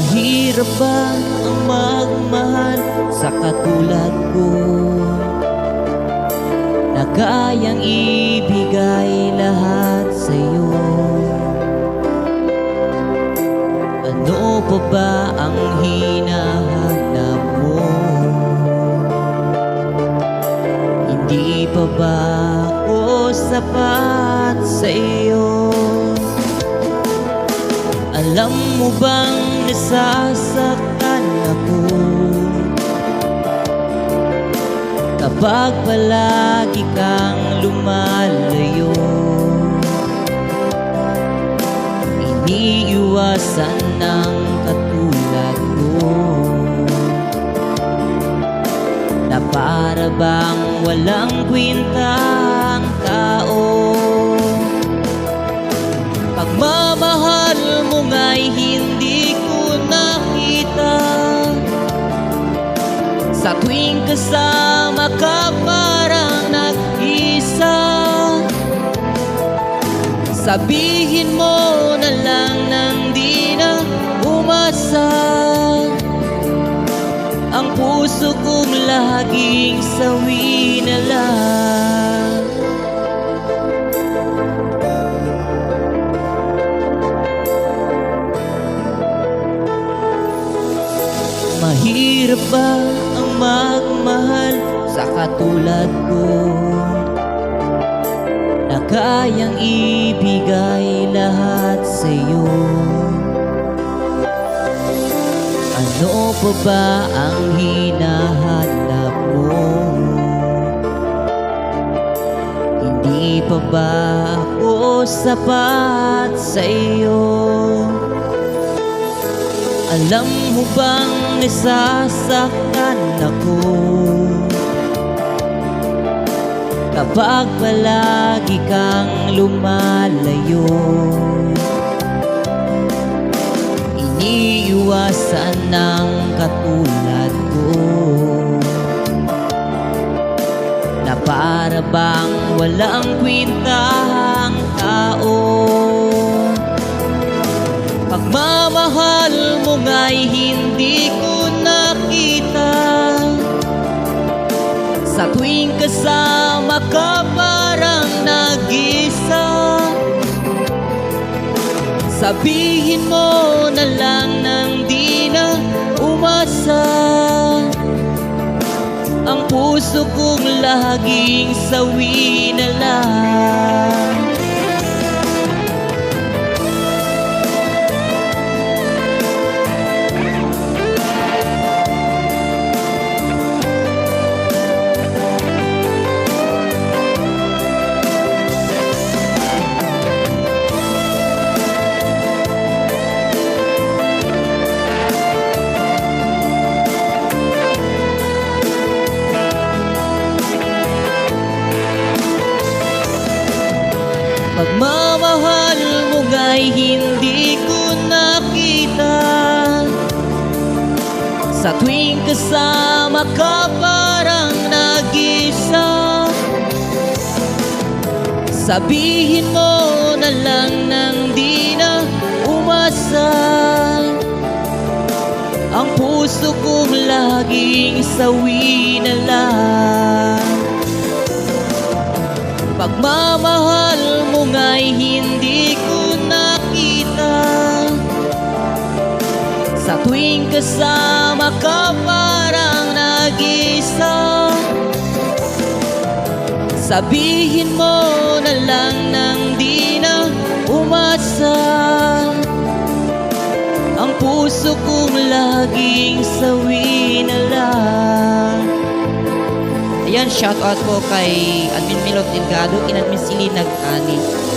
Mahirap ba ang magmahal sa katulad ko, na kayang ibigay lahat sa'yo? Ano pa ba ang hinahanap mo? Hindi pa ba ako sapat sa'yo? Alam mo bang nasasaktan ako kapag palagi kang lumalayo? Iniiwasan ng katulad ko na para bang walang kwentang tao. Pagmamahal mo nga'y hindi ko nakita, sa tuwing kasama ka parang nag-isa. Sabihin mo na lang nang di na umasa, ang puso kong laging sawi na lang. Mahirap ba ang magmahal sa katulad ko, na kayang ibigay lahat sa'yo? Ano pa ba ang hinahanap mo? Hindi pa ba ako sapat sa'yo? Alam mo bang nasasaktan ako kapag palagi kang lumalayo? Iniiwasan ng katulad ko na para bang walang kwentang tao. Pagmamahal mo nga'y hindi ko nakita, sa tuwing kasama ka parang nag-isa. Sabihin mo na lang nang di na umasa, ang puso kong laging sawi na lang. Pagmamahal mo nga'y hindi ko nakita, sa tuwing kasama ka parang nag-isa. Sabihin mo na lang nang di na umasa, ang puso kong laging sawi na lang. Pagmamahal mo nga'y hindi ko nakita, sa tuwing kasama ka parang nag-isa. Sabihin mo na lang nang di na umasa, ang puso kong laging sawi na lang. Ayan, shoutout po kay Admin Milot Delgado, Inadmin Sili Nag-ani.